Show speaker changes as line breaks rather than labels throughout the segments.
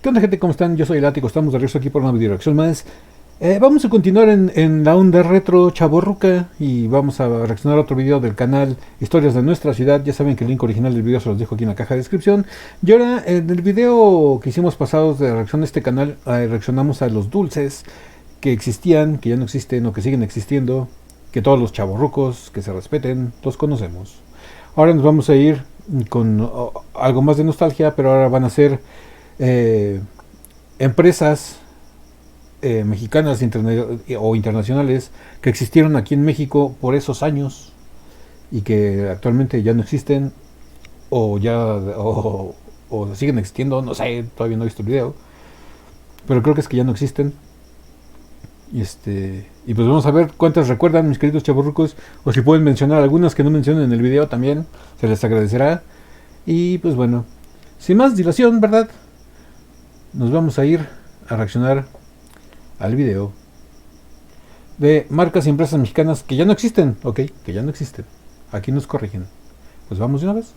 ¿Qué onda, gente? ¿Cómo están? Yo soy el Ático, estamos de regreso aquí por una video reacción más. Vamos a continuar en la onda retro chavorruca y vamos a reaccionar a otro video del canal Historias de Nuestra Ciudad. Ya saben que el link original del video se los dejo aquí en la caja de descripción. Y ahora, en el video que hicimos pasados de reacción de este canal, reaccionamos a los dulces que existían, que ya no existen o que siguen existiendo, que todos los chavorrucos que se respeten los conocemos. Ahora nos vamos a ir con algo más de nostalgia, pero ahora van a ser empresas mexicanas o internacionales que existieron aquí en México por esos años y que actualmente ya no existen o ya o siguen existiendo, no sé, todavía no he visto el video, pero creo que es que ya no existen. Y pues vamos a ver cuántas recuerdan, mis queridos chavorrucos, o si pueden mencionar algunas que no mencionen en el video también, se les agradecerá. Y pues bueno, sin más dilación, ¿verdad? Nos vamos a ir a reaccionar al video de marcas y empresas mexicanas que ya no existen, ok, que ya no existen. Aquí nos corrigen. Pues vamos de una vez.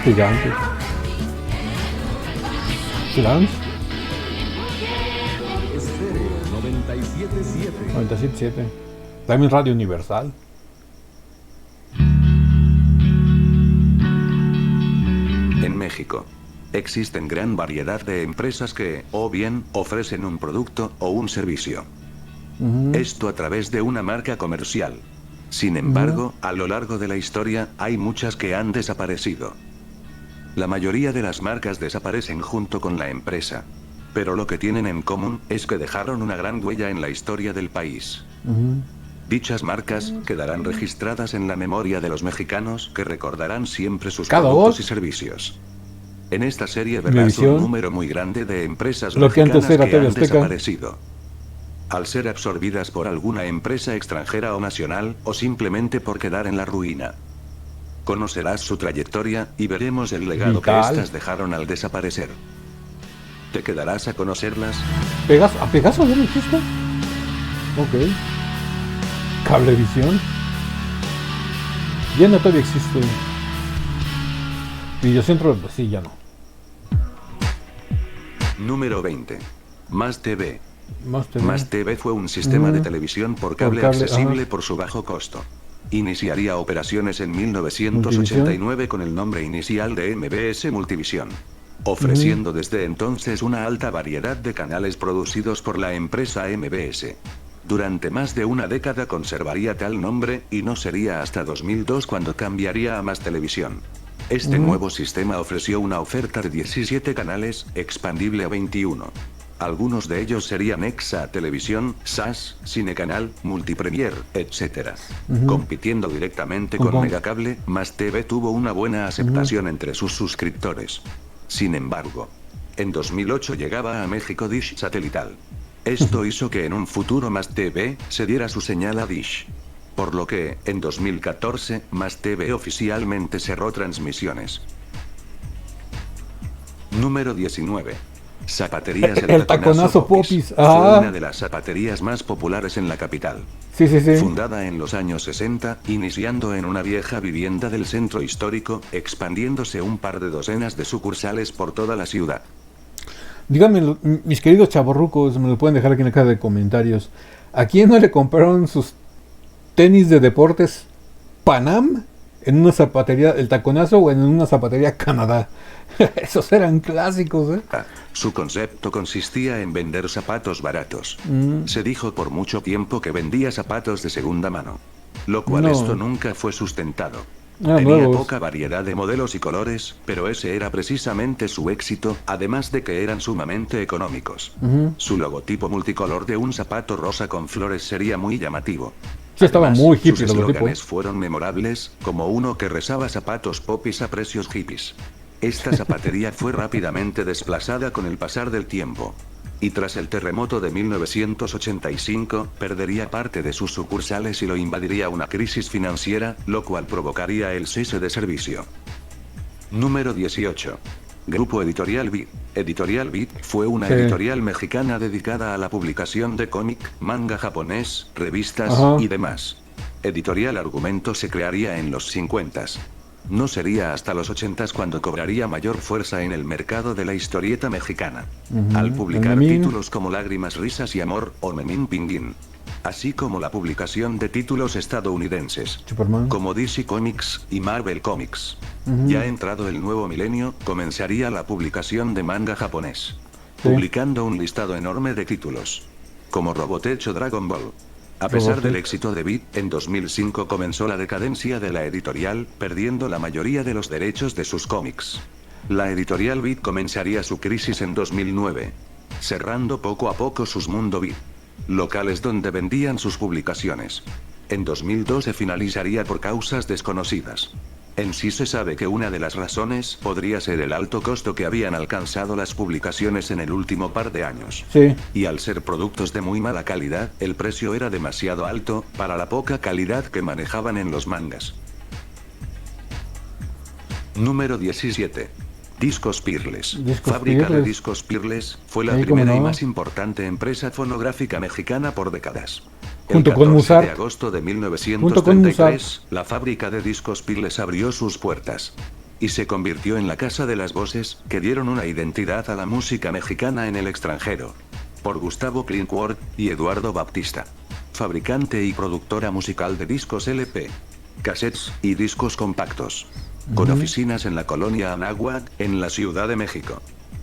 Gigante. Gigante. 97.7. También Radio Universal.
En México existen gran variedad de empresas que, o bien, ofrecen un producto o un servicio. Esto a través de una marca comercial. Sin embargo, a lo largo de la historia, hay muchas que han desaparecido. La mayoría de las marcas desaparecen junto con la empresa. Pero lo que tienen en común es que dejaron una gran huella en la historia del país. Dichas marcas quedarán registradas en la memoria de los mexicanos que recordarán siempre sus productos y servicios. En esta serie verás un número muy grande de empresas mexicanas que han desaparecido. Al ser absorbidas por alguna empresa extranjera o nacional, o simplemente por quedar en la ruina. Conocerás su trayectoria, y veremos el legado que estas dejaron al desaparecer. ¿Te quedarás a conocerlas?
¿A Pegaso ya no existe? Ok. Cablevisión. Ya no todavía existe. Videocentro, pues sí, ya no.
Número 20. Más TV.
Más
TV fue un sistema de televisión por cable accesible por su bajo costo. Iniciaría operaciones en 1989 con el nombre inicial de MBS Multivisión, ofreciendo desde entonces una alta variedad de canales producidos por la empresa MBS. Durante más de una década conservaría tal nombre, y no sería hasta 2002 cuando cambiaría a Más Televisión. Este nuevo sistema ofreció una oferta de 17 canales, expandible a 21. Algunos de ellos serían Exa Televisión, SAS, Cinecanal, Multipremier, etc. Compitiendo directamente con Megacable, Más TV tuvo una buena aceptación entre sus suscriptores. Sin embargo, en 2008 llegaba a México Dish Satelital. Esto hizo que en un futuro Más TV se diera su señal a Dish. Por lo que, en 2014, Más TV oficialmente cerró transmisiones. Número 19. Zapaterías
El Taconazo Popis.
Fue una de las zapaterías más populares en la capital.
Sí.
Fundada en los años 60, iniciando en una vieja vivienda del centro histórico, expandiéndose un par de docenas de sucursales por toda la ciudad.
Díganme, mis queridos chavorrucos, me lo pueden dejar aquí en la caja de comentarios. ¿A quién no le compraron sus tenis de deportes Panam en una zapatería El Taconazo o en una zapatería Canadá? Esos eran clásicos, ¿eh?
Su concepto consistía en vender zapatos baratos. Se dijo por mucho tiempo que vendía zapatos de segunda mano. Lo cual esto nunca fue sustentado. Tenía poca variedad de modelos y colores, pero ese era precisamente su éxito, además de que eran sumamente económicos. Su logotipo multicolor de un zapato rosa con flores sería muy llamativo.
Sí, estaba muy hippie
sus eslóganes fueron memorables, como uno que rezaba zapatos popis a precios hippies. Esta zapatería fue rápidamente desplazada con el pasar del tiempo. Y tras el terremoto de 1985, perdería parte de sus sucursales y lo invadiría una crisis financiera, lo cual provocaría el cese de servicio. Número 18. Grupo Editorial Vid. Editorial Vid fue una editorial mexicana dedicada a la publicación de cómic, manga japonés, revistas y demás. Editorial Argumento se crearía en los 50s. No sería hasta los 80s cuando cobraría mayor fuerza en el mercado de la historieta mexicana, al publicar títulos como Lágrimas, Risas y Amor, o Memín Pinguín, así como la publicación de títulos estadounidenses,
Superman,
como DC Comics y Marvel Comics. Ya entrado el nuevo milenio, comenzaría la publicación de manga japonés, publicando un listado enorme de títulos, como Robotech o Dragon Ball. A pesar del éxito de Vid, en 2005 comenzó la decadencia de la editorial, perdiendo la mayoría de los derechos de sus cómics. La editorial Vid comenzaría su crisis en 2009, cerrando poco a poco sus Mundo Vid, locales donde vendían sus publicaciones. En 2012 finalizaría por causas desconocidas. En sí se sabe que una de las razones podría ser el alto costo que habían alcanzado las publicaciones en el último par de años. Y al ser productos de muy mala calidad, el precio era demasiado alto para la poca calidad que manejaban en los mangas. Número 17. Discos Peerless. Fábrica de Discos Peerless fue la primera y más importante empresa fonográfica mexicana por décadas. El 14 de agosto de 1933, la fábrica de Discos Peerless abrió sus puertas y se convirtió en la casa de las voces que dieron una identidad a la música mexicana en el extranjero. Por Gustavo Clinkworth y Eduardo Baptista. Fabricante y productora musical de discos LP, cassettes y discos compactos. Con oficinas en la colonia Anáhuac, en la Ciudad de México.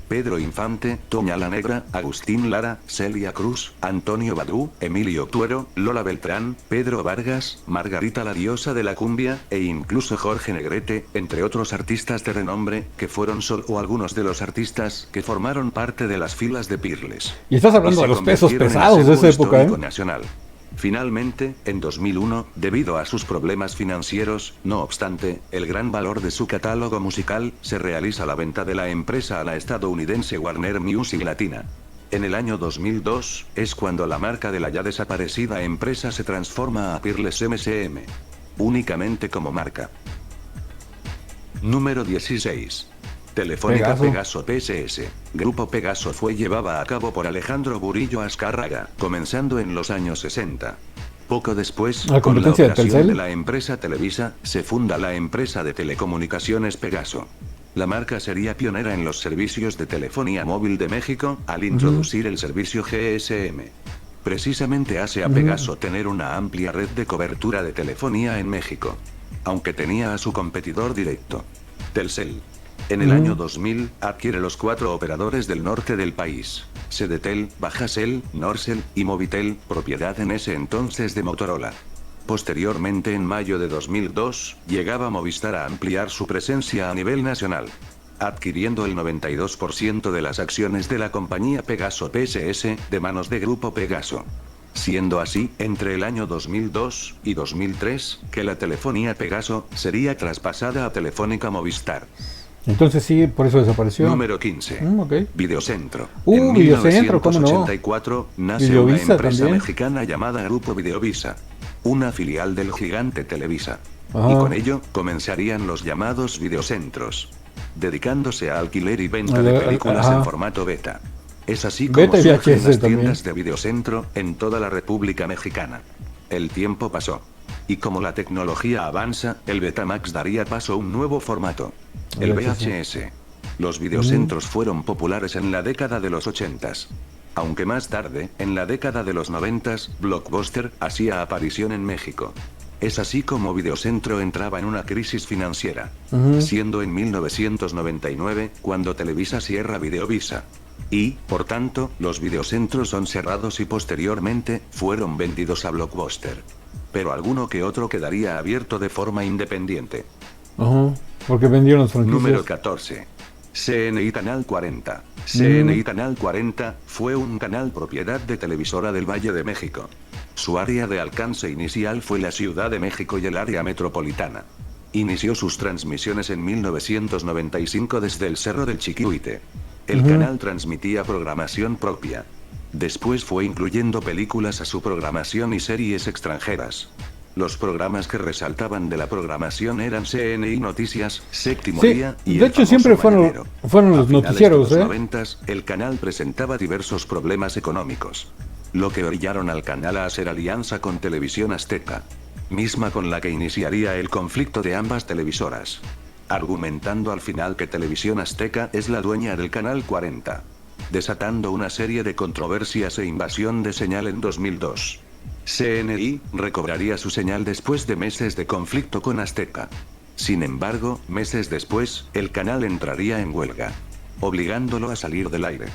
Pedro Infante, Toña la Negra, Agustín Lara, Celia Cruz, Antonio Badú, Emilio Tuero, Lola Beltrán, Pedro Vargas, Margarita la diosa de la cumbia, e incluso Jorge Negrete, entre otros artistas de renombre, que fueron solo algunos de los artistas que formaron parte de las filas de Peerless.
Y estás hablando de los pesos pesados de esa época,
nacional. Finalmente, en 2001, debido a sus problemas financieros, no obstante, el gran valor de su catálogo musical, se realiza la venta de la empresa a la estadounidense Warner Music Latina. En el año 2002, es cuando la marca de la ya desaparecida empresa se transforma a Peerless MCM. Únicamente como marca. Número 16. Telefónica Pegaso PSS. Grupo Pegaso fue llevada a cabo por Alejandro Burillo Azcárraga, comenzando en los años 60. Poco después, con la operación de la empresa Televisa, se funda la empresa de telecomunicaciones Pegaso. La marca sería pionera en los servicios de telefonía móvil de México, al introducir el servicio GSM. Precisamente hace a Pegaso tener una amplia red de cobertura de telefonía en México. Aunque tenía a su competidor directo, Telcel. En el año 2000, adquiere los 4 operadores del norte del país: Sedetel, Bajacel, Norcel y Movitel, propiedad en ese entonces de Motorola. Posteriormente, en mayo de 2002, llegaba Movistar a ampliar su presencia a nivel nacional, adquiriendo el 92% de las acciones de la compañía Pegaso PSS, de manos de Grupo Pegaso. Siendo así, entre el año 2002 y 2003, que la telefonía Pegaso sería traspasada a Telefónica Movistar.
Entonces sí, por eso desapareció.
Número 15. Videocentro.
En
Videocentro, 1984 nace una empresa mexicana llamada Grupo Videovisa, una filial del gigante Televisa. Y con ello, comenzarían los llamados videocentros, dedicándose a alquiler y venta de películas en formato beta. Es así como surgen las tiendas de Videocentro en toda la República Mexicana. El tiempo pasó. Y como la tecnología avanza, el Betamax daría paso a un nuevo formato, el VHS. Los videocentros fueron populares en la década de los 80s. Aunque más tarde, en la década de los 90s, Blockbuster hacía aparición en México. Es así como Videocentro entraba en una crisis financiera, siendo en 1999 cuando Televisa cierra Videovisa. Y, por tanto, los videocentros son cerrados y posteriormente, fueron vendidos a Blockbuster. Pero alguno que otro quedaría abierto de forma independiente.
Porque vendieron los franquicias.
Número 14. CNI Canal 40. CNI Canal 40 fue un canal propiedad de Televisora del Valle de México. Su área de alcance inicial fue la Ciudad de México y el área metropolitana. Inició sus transmisiones en 1995 desde el Cerro del Chiquihuite. El canal transmitía programación propia, Después fue incluyendo películas a su programación y series extranjeras. Los programas que resaltaban de la programación eran CNI Noticias, Séptimo Día y
de hecho siempre fueron los noticieros.
En los 90, el canal presentaba diversos problemas económicos, lo que orillaron al canal a hacer alianza con Televisión Azteca, misma con la que iniciaría el conflicto de ambas televisoras, argumentando al final que Televisión Azteca es la dueña del canal 40, desatando una serie de controversias e invasión de señal en 2002. CNI recobraría su señal después de meses de conflicto con Azteca. Sin embargo, meses después, el canal entraría en huelga, obligándolo a salir del aire.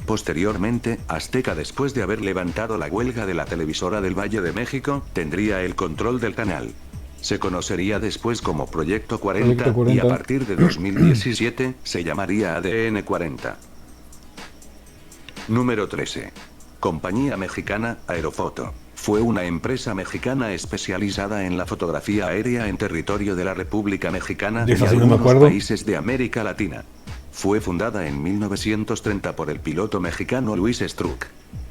Posteriormente, Azteca, después de haber levantado la huelga de la televisora del Valle de México, tendría el control del canal. Se conocería después como Proyecto 40, y a partir de 2017, se llamaría ADN 40. Número 13. Compañía mexicana, Aerofoto. Fue una empresa mexicana especializada en la fotografía aérea en territorio de la República Mexicana y algunos países de América Latina. Fue fundada en 1930 por el piloto mexicano Luis Struck.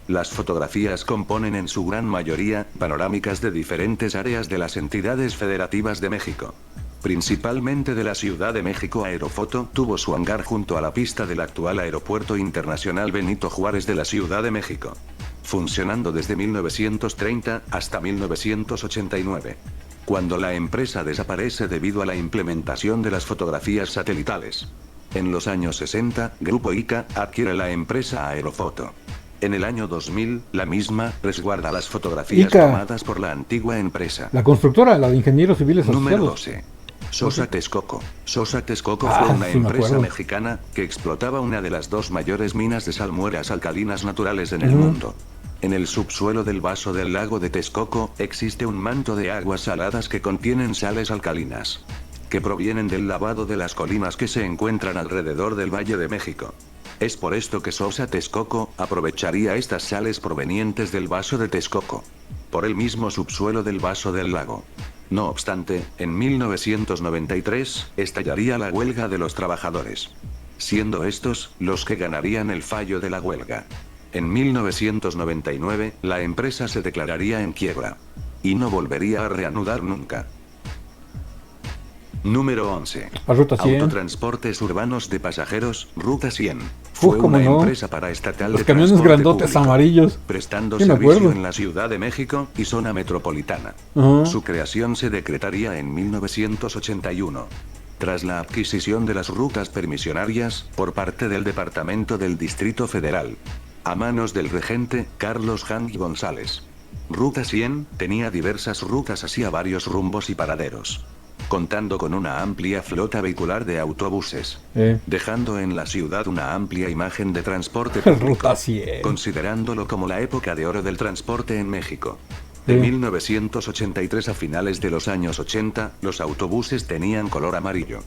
Las fotografías componen en su gran mayoría panorámicas de diferentes áreas de las entidades federativas de México. Principalmente de la Ciudad de México. Aerofoto tuvo su hangar junto a la pista del actual Aeropuerto Internacional Benito Juárez de la Ciudad de México, funcionando desde 1930 hasta 1989, cuando la empresa desaparece debido a la implementación de las fotografías satelitales. En los años 60, Grupo ICA adquiere la empresa Aerofoto. En el año 2000, la misma resguarda las fotografías tomadas por la antigua empresa.
La constructora, la de Ingenieros Civiles Asociados.
Número 12. Sosa Texcoco. Sosa Texcoco fue una empresa mexicana que explotaba una de las dos mayores minas de salmueras alcalinas naturales en el mundo. En el subsuelo del vaso del lago de Texcoco existe un manto de aguas saladas que contienen sales alcalinas, que provienen del lavado de las colinas que se encuentran alrededor del Valle de México. Es por esto que Sosa Texcoco aprovecharía estas sales provenientes del vaso de Texcoco, por el mismo subsuelo del vaso del lago. No obstante, en 1993, estallaría la huelga de los trabajadores, siendo estos los que ganarían el fallo de la huelga. En 1999, la empresa se declararía en quiebra, y no volvería a reanudar nunca. Número 11. Autotransportes urbanos de pasajeros, Ruta 100. Fue una empresa paraestatal de
camiones grandotes público, amarillos,
prestando servicio en la Ciudad de México y zona metropolitana. Su creación se decretaría en 1981, tras la adquisición de las rutas permisionarias por parte del Departamento del Distrito Federal, a manos del regente Carlos Hank González. Ruta 100 tenía diversas rutas hacia varios rumbos y paraderos, contando con una amplia flota vehicular de autobuses, dejando en la ciudad una amplia imagen de transporte público, considerándolo como la época de oro del transporte en México. De 1983 a finales de los años 80, los autobuses tenían color amarillo,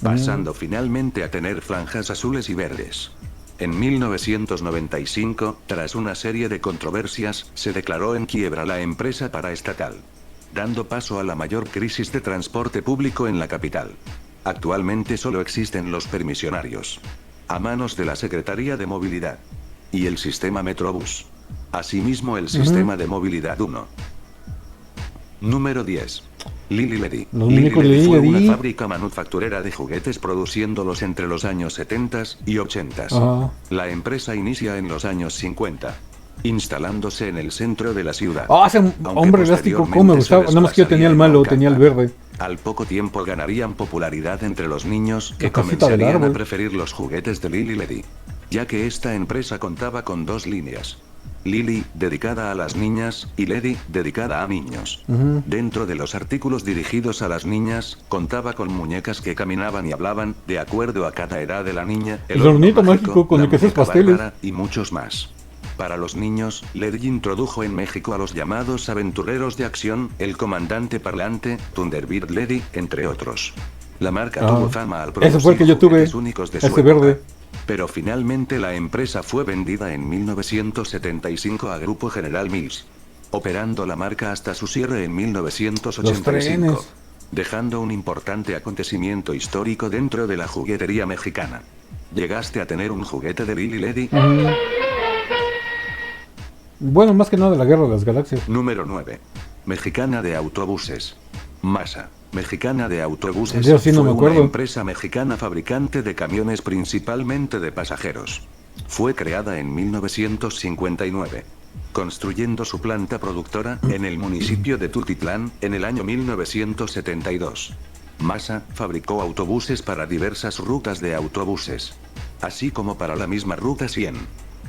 pasando finalmente a tener franjas azules y verdes. En 1995, tras una serie de controversias, se declaró en quiebra la empresa paraestatal, dando paso a la mayor crisis de transporte público en la capital. Actualmente solo existen los permisionarios, a manos de la Secretaría de Movilidad, y el sistema Metrobús. Asimismo el sistema de Movilidad 1. Número 10. Lili Ledy. Lili Ledy fue una fábrica manufacturera de juguetes produciéndolos entre los años 70 y 80. La empresa inicia en los años 50. Instalándose en el centro de la ciudad.
Ese hombre elástico, cómo me gustaba. Nada más que yo tenía el malo, tenía el verde.
Al poco tiempo ganarían popularidad entre los niños que comenzarían a preferir los juguetes de Lili Ledy, ya que esta empresa contaba con dos líneas. Lili, dedicada a las niñas, y Ledy, dedicada a niños. Dentro de los artículos dirigidos a las niñas, contaba con muñecas que caminaban y hablaban, de acuerdo a cada edad de la niña, el
hornito mágico con el que haces pasteles,
y muchos más. Para los niños, Ledy introdujo en México a los llamados aventureros de acción, el comandante parlante, Thunderbird Ledy, entre otros. La marca tuvo fama al producir
ese fue el que yo tuve,
únicos de
ese
su
verde.
época, pero finalmente la empresa fue vendida en 1975 a Grupo General Mills, operando la marca hasta su cierre en 1985, dejando un importante acontecimiento histórico dentro de la juguetería mexicana. ¿Llegaste a tener un juguete de Lili Ledy?
Bueno, más que nada de la Guerra de las Galaxias.
Número 9. Mexicana de Autobuses. Masa. Mexicana de Autobuses
Yo sí no me
fue una
acuerdo.
empresa mexicana fabricante de camiones principalmente de pasajeros. Fue creada en 1959, construyendo su planta productora en el municipio de Tultitlán en el año 1972. Masa fabricó autobuses para diversas rutas de autobuses, así como para la misma Ruta 100,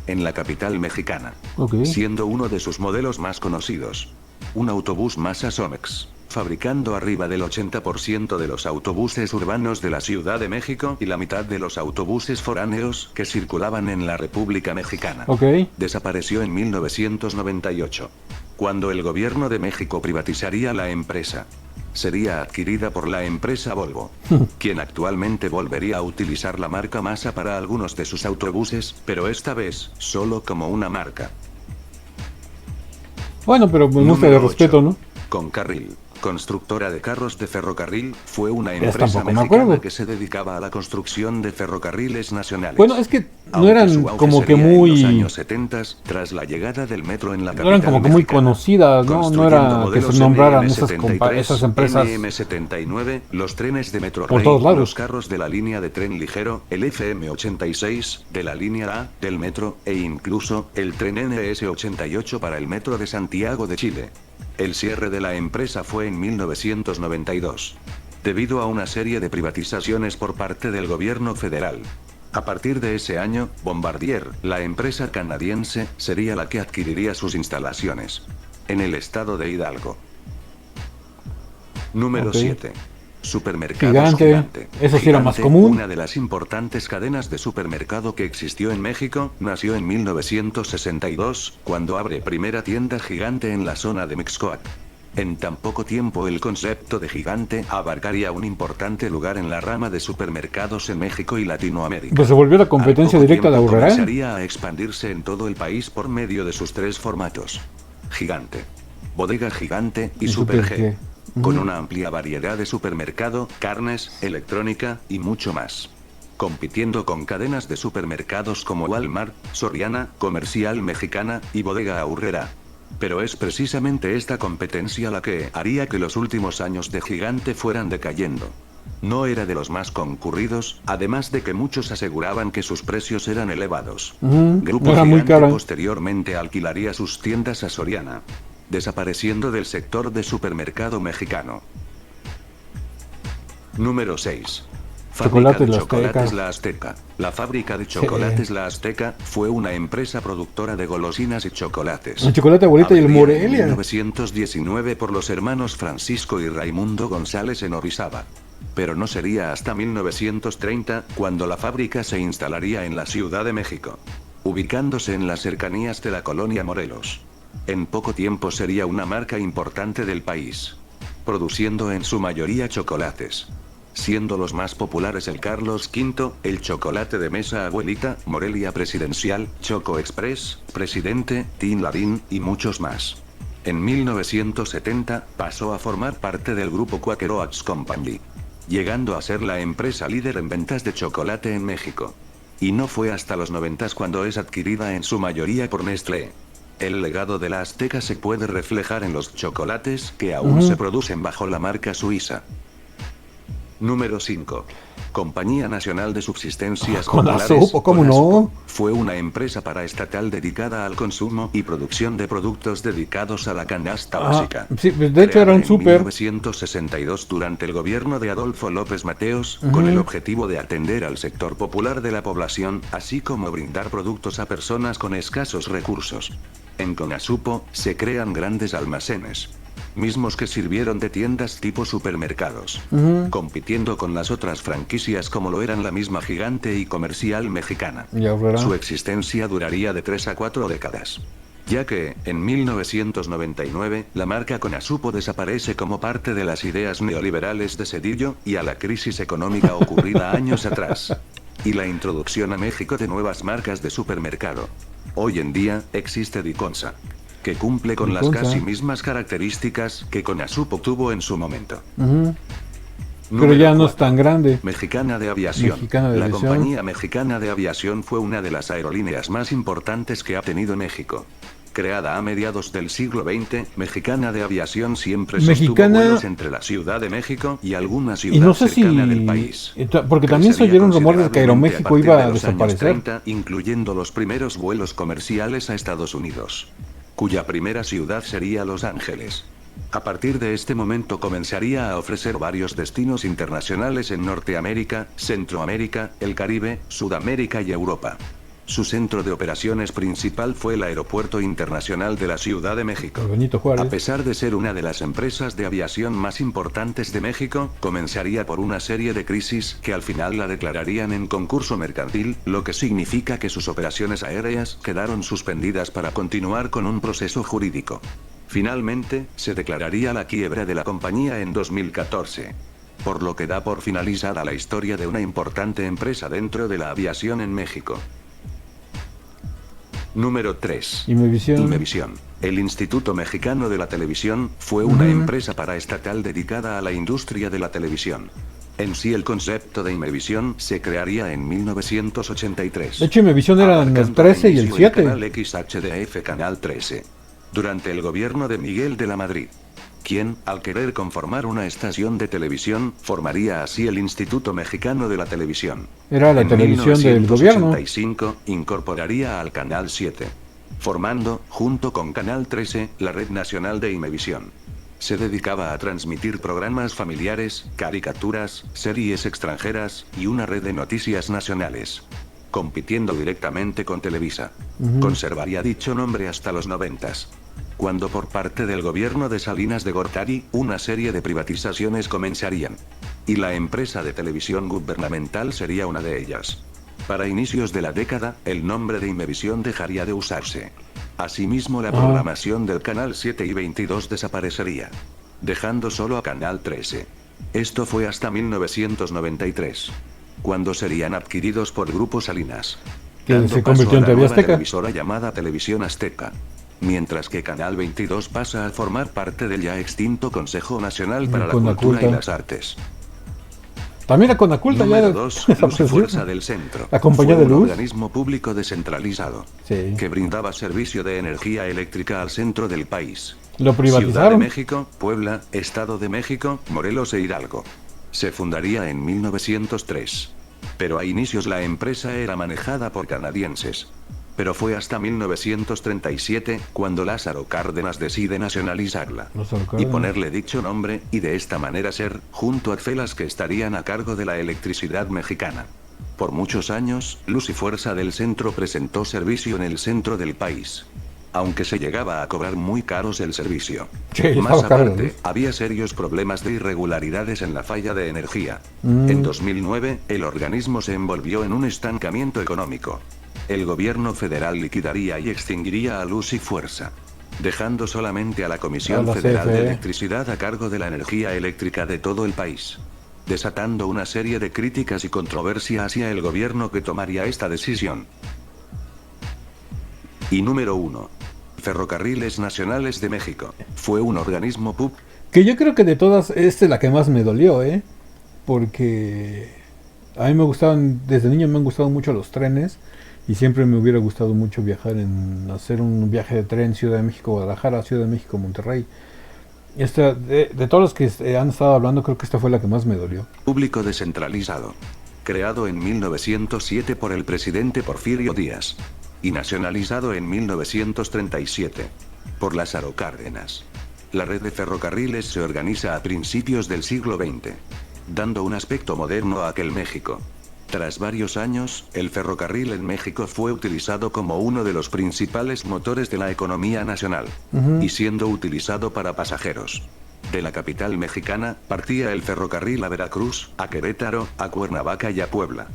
en la capital mexicana, siendo uno de sus modelos más conocidos un autobús Masa Somex, fabricando arriba del 80% de los autobuses urbanos de la Ciudad de México y la mitad de los autobuses foráneos que circulaban en la República Mexicana. Desapareció en 1998, cuando el gobierno de México privatizaría la empresa. Sería adquirida por la empresa Volvo, quien actualmente volvería a utilizar la marca Masa para algunos de sus autobuses, pero esta vez solo como una marca.
Bueno, pero me gusta de respeto, ¿no?
Concarril, constructora de carros de ferrocarril, fue una empresa mexicana que se dedicaba a la construcción de ferrocarriles nacionales.
Bueno, es que no eran como que muy...
En los años 70, tras la llegada del metro en la capital
no eran como que muy conocidas, ¿no? No era que se nombraran esas empresas
MM79, los trenes de Metro
por todos lados.
Los carros de la línea de tren ligero, el FM86, de la línea A, del metro, e incluso, el tren NS88 para el metro de Santiago de Chile. El cierre de la empresa fue en 1992, debido a una serie de privatizaciones por parte del gobierno federal. A partir de ese año, Bombardier, la empresa canadiense, sería la que adquiriría sus instalaciones en el estado de Hidalgo. Número 7. Supermercados Gigante.
Eso sí era más común.
Una de las importantes cadenas de supermercado que existió en México, nació en 1962, cuando abre primera tienda Gigante en la zona de Mixcoac. En tan poco tiempo el concepto de Gigante abarcaría un importante lugar en la rama de supermercados en México y Latinoamérica.
Pues se volvió la competencia directa de Aurrera.
Comenzaría a expandirse en todo el país por medio de sus tres formatos: Gigante, Bodega Gigante y Super G. Con una amplia variedad de supermercado, carnes, electrónica, y mucho más. Compitiendo con cadenas de supermercados como Walmart, Soriana, Comercial Mexicana, y Bodega Aurrera. Pero es precisamente esta competencia la que haría que los últimos años de Gigante fueran decayendo. No era de los más concurridos, además de que muchos aseguraban que sus precios eran elevados. Grupo Gigante posteriormente alquilaría sus tiendas a Soriana, desapareciendo del sector de supermercado mexicano. Número 6. Fábrica de Chocolates La Azteca. La fábrica de chocolates La Azteca fue una empresa productora de golosinas y chocolates.
El chocolate abuelita y el Morelia.
En 1919 por los hermanos Francisco y Raimundo González en Orizaba. Pero no sería hasta 1930 cuando la fábrica se instalaría en la Ciudad de México, ubicándose en las cercanías de la colonia Morelos. En poco tiempo sería una marca importante del país, produciendo en su mayoría chocolates, siendo los más populares el Carlos V, el chocolate de mesa abuelita, Morelia Presidencial, Choco Express, Presidente, Tin Ladín, y muchos más. En 1970, pasó a formar parte del grupo Quaker Oats Company, llegando a ser la empresa líder en ventas de chocolate en México. Y no fue hasta los 90 cuando es adquirida en su mayoría por Nestlé. El legado de la Azteca se puede reflejar en los chocolates que aún se producen bajo la marca suiza. Número 5. Compañía Nacional de Subsistencias Populares.
¿Cómo no?
Fue una empresa paraestatal dedicada al consumo y producción de productos dedicados a la canasta básica.
Sí, de hecho era un súper.
En 1962 durante el gobierno de Adolfo López Mateos, con el objetivo de atender al sector popular de la población, así como brindar productos a personas con escasos recursos. En Conasupo, se crean grandes almacenes, mismos que sirvieron de tiendas tipo supermercados, compitiendo con las otras franquicias como lo eran la misma Gigante y Comercial Mexicana. Su existencia duraría de 3 a 4 décadas, ya que, en 1999, la marca Conasupo desaparece como parte de las ideas neoliberales de Zedillo, y a la crisis económica ocurrida años atrás, y la introducción a México de nuevas marcas de supermercado. Hoy en día, existe Diconsa, que cumple con las casi mismas características que Conasupo tuvo en su momento.
Pero ya no es tan grande.
Mexicana de Aviación. La compañía Mexicana de Aviación fue una de las aerolíneas más importantes que ha tenido México. Creada a mediados del siglo XX, Mexicana de Aviación siempre sostuvo vuelos entre la Ciudad de México y alguna ciudad cercana del país.
Porque también se oyeron rumores de que Aeroméxico iba a desaparecer.
30, incluyendo los primeros vuelos comerciales a Estados Unidos, cuya primera ciudad sería Los Ángeles. A partir de este momento comenzaría a ofrecer varios destinos internacionales en Norteamérica, Centroamérica, el Caribe, Sudamérica y Europa. Su centro de operaciones principal fue el Aeropuerto Internacional de la Ciudad de México. A pesar de ser una de las empresas de aviación más importantes de México, comenzaría por una serie de crisis que al final la declararían en concurso mercantil, lo que significa que sus operaciones aéreas quedaron suspendidas para continuar con un proceso jurídico. Finalmente, se declararía la quiebra de la compañía en 2014. Por lo que da por finalizada la historia de una importante empresa dentro de la aviación en México. Número 3. Imevisión. El Instituto Mexicano de la Televisión fue una empresa paraestatal dedicada a la industria de la televisión. En sí el concepto de Imevisión se crearía en 1983.
De hecho, Imevisión eran el 13 y el 7.
Canal XHDF Canal 13. Durante el gobierno de Miguel de la Madrid, quien, al querer conformar una estación de televisión, formaría así el Instituto Mexicano de la Televisión.
Era la televisión del gobierno.
En 1985 incorporaría al Canal 7, formando, junto con Canal 13, la Red Nacional de Imevisión. Se dedicaba a transmitir programas familiares, caricaturas, series extranjeras, y una red de noticias nacionales, compitiendo directamente con Televisa. Conservaría dicho nombre hasta los 90s. Cuando por parte del gobierno de Salinas de Gortari, una serie de privatizaciones comenzarían. Y la empresa de televisión gubernamental sería una de ellas. Para inicios de la década, el nombre de Imevisión dejaría de usarse. Asimismo, la programación del Canal 7 y 22 desaparecería, dejando solo a Canal 13. Esto fue hasta 1993, cuando serían adquiridos por Grupo Salinas,
que se convirtió en TV Azteca,
televisora llamada Televisión Azteca. Mientras que Canal 22 pasa a formar parte del ya extinto Consejo Nacional para la Cultura y las Artes.
También la Conaculta ya
Número 2, Luz y Fuerza del Centro.
La compañía de luz.
Un organismo público descentralizado, que brindaba servicio de energía eléctrica al centro del país.
Lo privatizaron.
Ciudad de México, Puebla, Estado de México, Morelos e Hidalgo. Se fundaría en 1903. Pero a inicios la empresa era manejada por canadienses. Pero fue hasta 1937 cuando Lázaro Cárdenas decide nacionalizarla y ponerle dicho nombre, y de esta manera ser, junto a Celas, que estarían a cargo de la electricidad mexicana. Por muchos años, Luz y Fuerza del Centro prestó servicio en el centro del país, aunque se llegaba a cobrar muy caros el servicio. Más aparte, había serios problemas de irregularidades en la falla de energía. En 2009, el organismo se envolvió en un estancamiento económico. El gobierno federal liquidaría y extinguiría a Luz y Fuerza, dejando solamente a la Comisión Federal de Electricidad a cargo de la energía eléctrica de todo el país, desatando una serie de críticas y controversia hacia el gobierno que tomaría esta decisión. Y número 1. Ferrocarriles Nacionales de México. Fue un organismo público.
Que yo creo que de todas, esta es la que más me dolió, porque a mí me gustaban, desde niño me han gustado mucho los trenes. Y siempre me hubiera gustado mucho hacer un viaje de tren Ciudad de México, Guadalajara, Ciudad de México, Monterrey. De todos los que han estado hablando, creo que esta fue la que más me dolió.
Público descentralizado. Creado en 1907 por el presidente Porfirio Díaz. Y nacionalizado en 1937 por Lázaro Cárdenas. La red de ferrocarriles se organiza a principios del siglo XX, dando un aspecto moderno a aquel México. Tras varios años, el ferrocarril en México fue utilizado como uno de los principales motores de la economía nacional, y siendo utilizado para pasajeros. De la capital mexicana, partía el ferrocarril a Veracruz, a Querétaro, a Cuernavaca y a Puebla,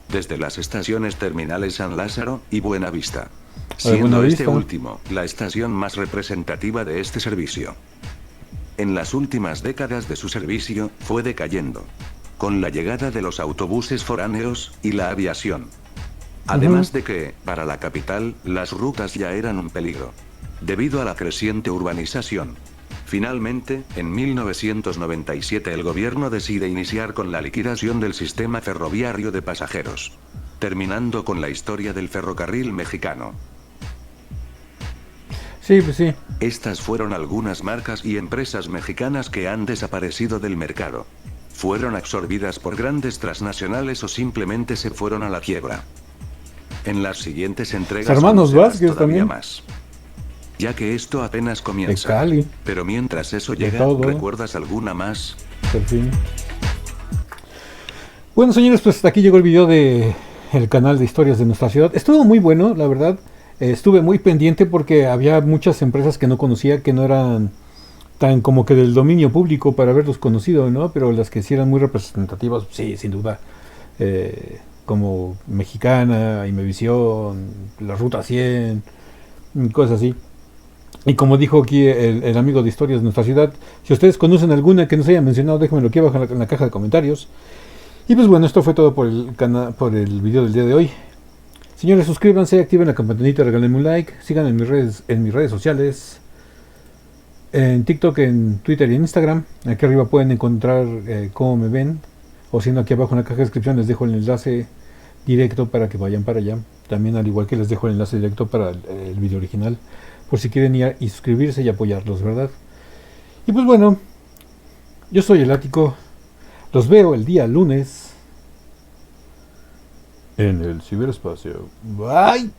desde las estaciones terminales San Lázaro y Buenavista, siendo este último la estación más representativa de este servicio. En las últimas décadas de su servicio, fue decayendo, con la llegada de los autobuses foráneos y la aviación. Además de que, para la capital, las rutas ya eran un peligro, debido a la creciente urbanización. Finalmente, en 1997 el gobierno decide iniciar con la liquidación del sistema ferroviario de pasajeros, terminando con la historia del ferrocarril mexicano.
Sí, pues sí.
Estas fueron algunas marcas y empresas mexicanas que han desaparecido del mercado. Fueron absorbidas por grandes transnacionales o simplemente se fueron a la quiebra. En las siguientes entregas
Hermanos
conocerás
Vázquez
todavía
también.
más. Ya que esto apenas
De
comienza.
Cali,
Pero mientras eso
de
llega,
todo.
¿recuerdas alguna más?
Por fin. Bueno, señores, pues hasta aquí llegó el video de el canal de historias de nuestra ciudad. Estuvo muy bueno, la verdad. Estuve muy pendiente porque había muchas empresas que no conocía, que no eran tan como que del dominio público para haberlos conocido, ¿no? Pero las que sí eran muy representativas, sí, sin duda. Como Mexicana, Imevisión, la Ruta 100, cosas así. Y como dijo aquí el amigo de historias de nuestra ciudad, si ustedes conocen alguna que no se haya mencionado, déjenmelo aquí abajo en la caja de comentarios. Y pues bueno, esto fue todo por el canal, por el video del día de hoy. Señores, suscríbanse, activen la campanita, regálenme un like, sigan en mis redes sociales, en TikTok, en Twitter y en Instagram. Aquí arriba pueden encontrar cómo me ven, o si no, aquí abajo en la caja de descripción les dejo el enlace directo para que vayan para allá. También al igual que les dejo el enlace directo para el video original, por si quieren ir y suscribirse y apoyarlos, ¿verdad? Y pues bueno, yo soy el Ático. Los veo el día lunes en el ciberespacio. Bye.